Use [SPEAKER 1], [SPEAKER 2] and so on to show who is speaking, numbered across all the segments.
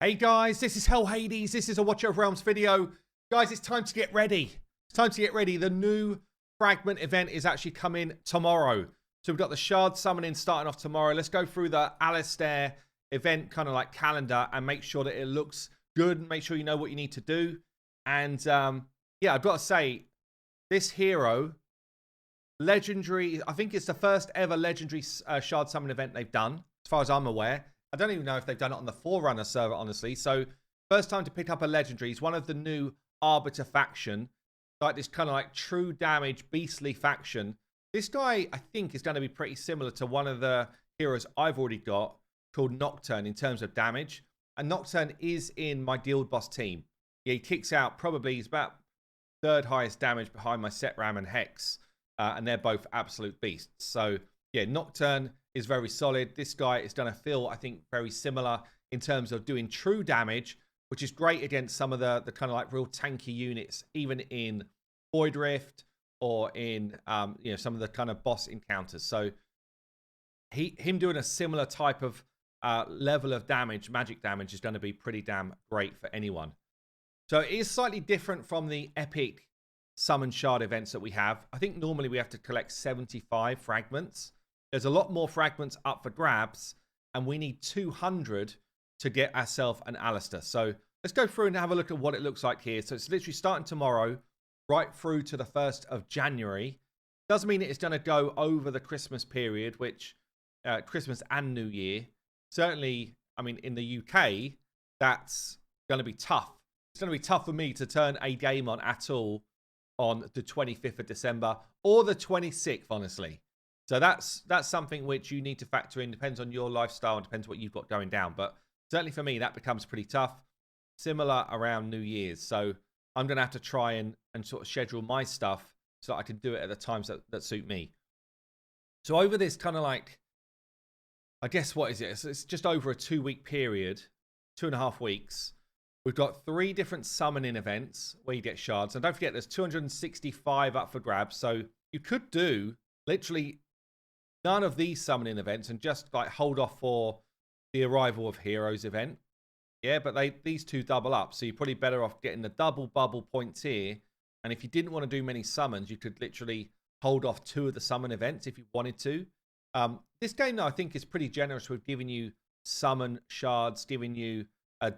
[SPEAKER 1] Hey guys, this is Hell Hades. This is a Watcher of Realms video. Guys, it's time to get ready. It's time to get ready. The new fragment event is actually coming tomorrow. So we've got the shard summoning starting off tomorrow. Let's go through the ALISTAIR event kind of like calendar and make sure that it looks good and make sure you know what you need to do. And yeah, I've got to say, this hero, legendary, I think it's the first ever legendary shard summon event they've done, as far as I'm aware. I don't even know if they've done it on the Forerunner server, honestly. So, first time to pick up a legendary. It's one of the new Arbiter faction. Like this kind of like true damage, beastly faction. This guy, I think, is going to be pretty similar to one of the heroes I've already got called Nocturne in terms of damage. And Nocturne is in my Guild Boss team. Yeah, he kicks out probably, he's about third highest damage behind my Set Ram and Hex. And they're both absolute beasts. So, yeah, Nocturne is very solid. This guy is going to feel, I think, very similar in terms of doing true damage, which is great against some of the kind of like real tanky units, even in Void Rift or in you know, some of the kind of boss encounters. So him doing a similar type of level of damage, magic damage, is going to be pretty damn great for anyone. So it is slightly different from the epic summon shard events that we have. I think normally we have to collect 75 fragments. There's a lot more fragments up for grabs, and we need 200 to get ourselves an ALISTAIR. So let's go through and have a look at what it looks like here. So it's literally starting tomorrow, right through to the 1st of January. Doesn't mean it's going to go over the Christmas period, which Christmas and New Year. Certainly, I mean, in the UK, that's going to be tough. It's going to be tough for me to turn a game on at all on the 25th of December or the 26th, honestly. So that's something which you need to factor in. Depends on your lifestyle and depends what you've got going down. But certainly for me, that becomes pretty tough. Similar around New Year's. So I'm going to have to try and sort of schedule my stuff so that I can do it at the times that suit me. So over this kind of like, I guess, what is it? It's just over a 2-week period, 2.5 weeks. We've got 3 different summoning events where you get shards. And don't forget, there's 265 up for grabs. So you could do literally none of these summoning events and just like hold off for the Arrival of Heroes event. Yeah, but these two double up. So you're probably better off getting the double bubble points here. And if you didn't want to do many summons, you could literally hold off 2 of the summon events if you wanted to. This game, though, I think is pretty generous with giving you summon shards, giving you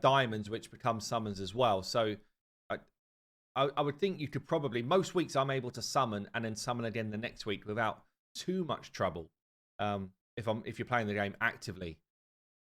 [SPEAKER 1] diamonds, which become summons as well. So I would think you could probably, most weeks I'm able to summon and then summon again the next week without too much trouble if you're playing the game actively.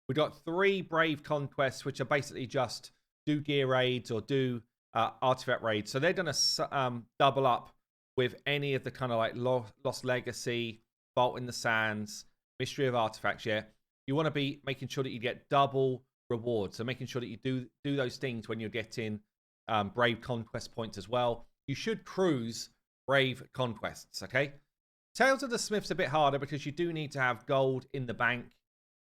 [SPEAKER 1] We've got 3 Brave Conquests, which are basically just do gear raids or do artifact raids. So they're going to double up with any of the kind of like Lost Legacy, Vault in the Sands, Mystery of Artifacts. Yeah, you want to be making sure that you get double rewards. So making sure that you do those things when you're getting Brave Conquest points as well. You should cruise Brave Conquests, okay? Tales of the Smith's a bit harder because you do need to have gold in the bank.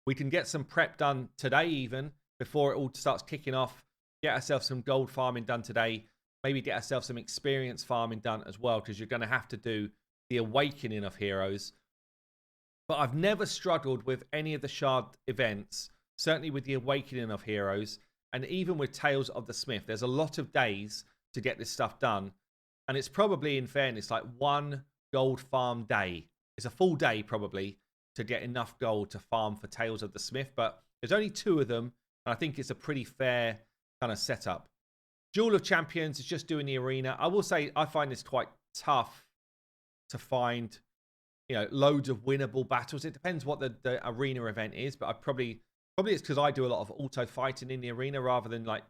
[SPEAKER 1] We can get some prep done today even before it all starts kicking off. Get ourselves some gold farming done today. Maybe get ourselves some experience farming done as well, because you're going to have to do the Awakening of Heroes. But I've never struggled with any of the shard events, certainly with the Awakening of Heroes, and even with Tales of the Smith. There's a lot of days to get this stuff done. And it's probably, in fairness, like 1 gold farm day. It's a full day probably to get enough gold to farm for Tales of the Smith, but there's only 2 of them, and I think it's a pretty fair kind of setup. Duel of Champions is just doing the arena. I will say I find this quite tough to find, you know, loads of winnable battles. It depends what the arena event is, but I probably it's because I do a lot of auto fighting in the arena rather than like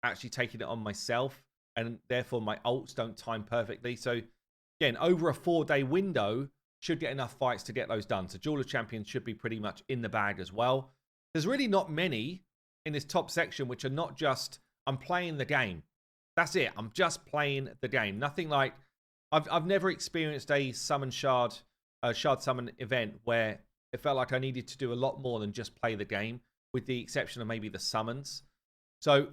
[SPEAKER 1] actually taking it on myself, and therefore my ults don't time perfectly. So again, over a 4-day window, should get enough fights to get those done. So Duel of Champions should be pretty much in the bag as well. There's really not many in this top section which are not just, I'm playing the game. That's it. I'm just playing the game. Nothing like, I've never experienced a shard summon event where it felt like I needed to do a lot more than just play the game, with the exception of maybe the summons. So,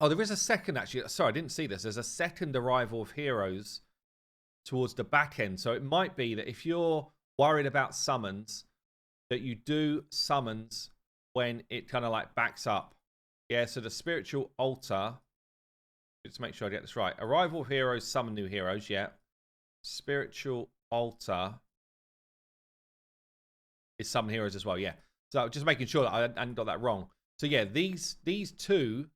[SPEAKER 1] oh, there is a second actually. Sorry, I didn't see this. There's a second Arrival of Heroes towards the back end. So it might be that if you're worried about summons, that you do summons when it kind of like backs up. Yeah, so the spiritual altar. Let's make sure I get this right. Arrival heroes, summon new heroes. Yeah. Spiritual altar is summon heroes as well. Yeah. So just making sure that I hadn't got that wrong. So yeah, these two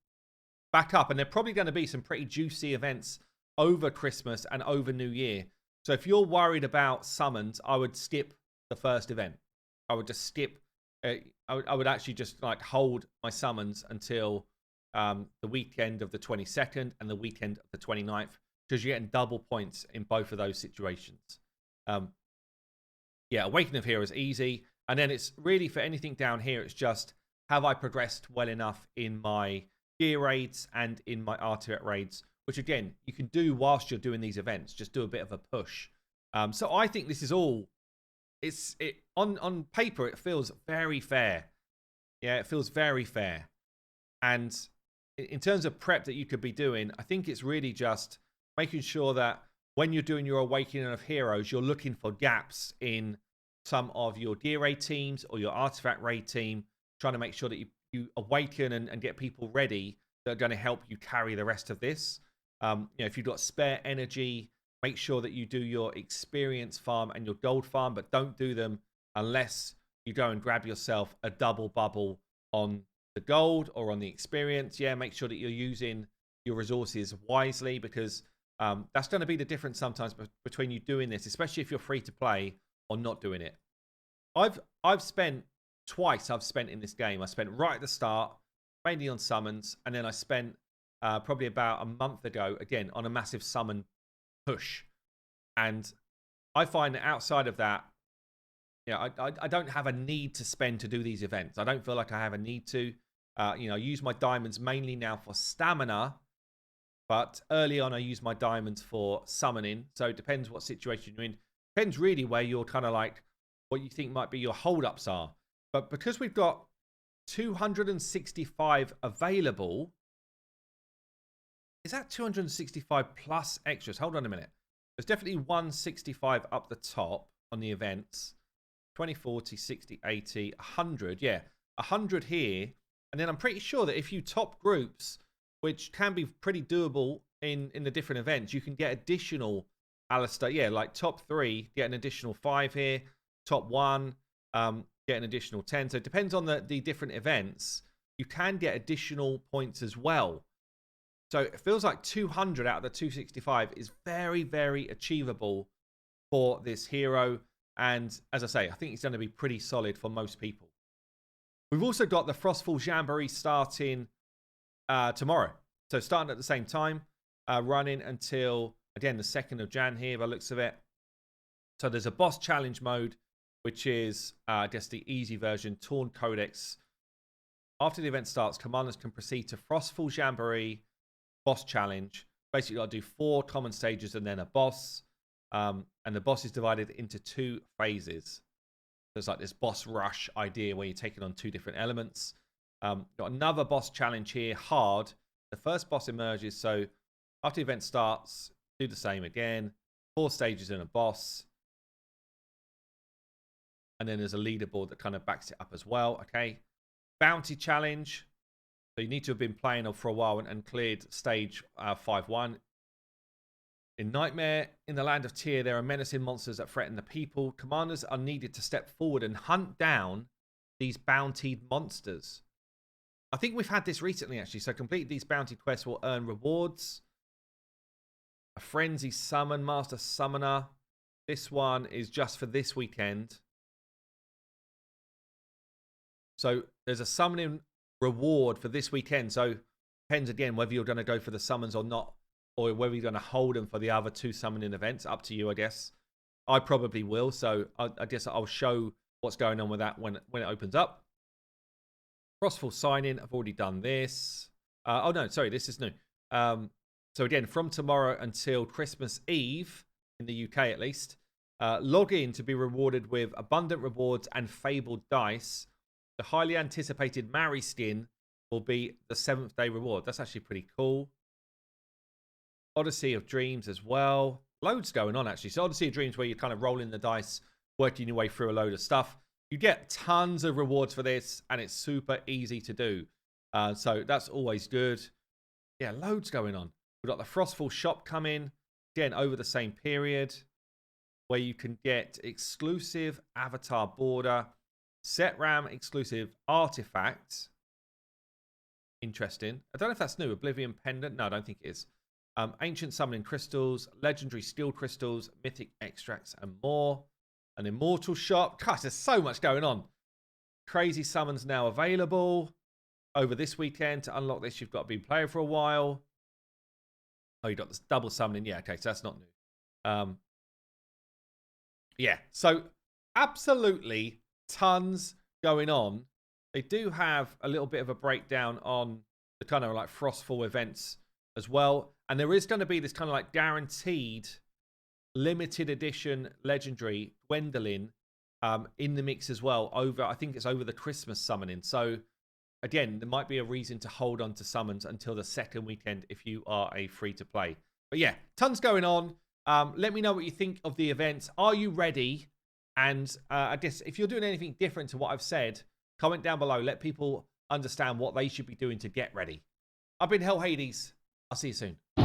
[SPEAKER 1] back up, and they're probably going to be some pretty juicy events over Christmas and over New Year. So if you're worried about summons, I would skip the first event. I would just skip. I would actually just like hold my summons until the weekend of the 22nd and the weekend of the 29th, because you're getting double points in both of those situations. Yeah, Awakening of Heroes easy. And then it's really for anything down here, it's just, have I progressed well enough in my gear raids and in my artifact raids, which again, you can do whilst you're doing these events. Just do a bit of a push. So I think this is all, on paper, it feels very fair. Yeah, it feels very fair. And in terms of prep that you could be doing, I think it's really just making sure that when you're doing your Awakening of Heroes, you're looking for gaps in some of your gear raid teams or your artifact raid team, trying to make sure that you awaken and get people ready that are going to help you carry the rest of this. If you've got spare energy, make sure that you do your experience farm and your gold farm, but don't do them unless you go and grab yourself a double bubble on the gold or on the experience. Yeah, make sure that you're using your resources wisely, because that's going to be the difference sometimes between you doing this, especially if you're free to play, or not doing it. I've spent twice. I've spent in this game. I spent right at the start, mainly on summons, and then I spent probably about a month ago again on a massive summon push. And I find that outside of that, I don't have a need to spend to do these events. I don't feel like I have a need to. I use my diamonds mainly now for stamina, but early on I use my diamonds for summoning. So it depends what situation you're in. Depends really where you're kind of like, what you think might be your holdups are. But because we've got 265 available, is that 265 plus extras? Hold on a minute. There's definitely 165 up the top on the events. 20, 40, 60, 80, 100. Yeah, 100 here. And then I'm pretty sure that if you top groups, which can be pretty doable in the different events, you can get additional ALISTAIR. Yeah, like top 3, get an additional 5 here. Top 1, get an additional 10. So it depends on the different events. You can get additional points as well. So it feels like 200 out of the 265 is very, very achievable for this hero. And as I say, I think it's going to be pretty solid for most people. We've also got the Frostfall Jamboree starting tomorrow. So starting at the same time, running until, again, the 2nd of Jan here by the looks of it. So there's a boss challenge mode, which is, I guess, the easy version, Torn Codex. After the event starts, commanders can proceed to Frostfall Jamboree boss challenge. Basically, I'll do 4 common stages and then a boss. And the boss is divided into 2 phases. There's like this boss rush idea where you're taking on 2 different elements. Got another boss challenge here, hard. The first boss emerges. So after the event starts, do the same again. 4 stages and a boss. And then there's a leaderboard that kind of backs it up as well. Okay. Bounty challenge. So you need to have been playing for a while and cleared stage 5-1. In Nightmare, in the Land of Tyr, there are menacing monsters that threaten the people. Commanders are needed to step forward and hunt down these bountied monsters. I think we've had this recently, actually. So complete these bounty quests will earn rewards. A Frenzy Summon, Master Summoner. This one is just for this weekend. So there's a summoning reward for this weekend. So depends again whether you're going to go for the summons or not, or whether you're going to hold them for the other 2 summoning events. Up to you, I guess. I probably will. So I guess I'll show what's going on with that when it opens up. Frostfall sign-in. I've already done this. Oh, no, sorry. This is new. So again, from tomorrow until Christmas Eve, in the UK at least, log in to be rewarded with abundant rewards and fabled dice. The highly anticipated Mary skin will be the 7th day reward. That's actually pretty cool. Odyssey of Dreams as well. Loads going on, actually. So Odyssey of Dreams, where you're kind of rolling the dice, working your way through a load of stuff. You get tons of rewards for this, and it's super easy to do. So that's always good. Yeah, loads going on. We've got the Frostfall shop coming, again, over the same period, where you can get exclusive avatar border, set RAM exclusive artifacts. Interesting. I don't know if that's new. Oblivion pendant. No, I don't think it is. Ancient summoning crystals, legendary steel crystals, mythic extracts, and more. An immortal shop. Gosh, there's so much going on. Crazy summons now available over this weekend. To unlock this, you've got to be playing for a while. Oh, you got this double summoning. Yeah, okay, so that's not new. Yeah, so absolutely tons going on. They do have a little bit of a breakdown on the kind of like Frostfall events as well. And there is going to be this kind of like guaranteed limited edition legendary Gwendolyn in the mix as well. I think it's over the Christmas summoning. So again, there might be a reason to hold on to summons until the second weekend if you are a free to play. But yeah, tons going on. Let me know what you think of the events. Are you ready? And I guess if you're doing anything different to what I've said, comment down below. Let people understand what they should be doing to get ready. I've been Hell Hades. I'll see you soon.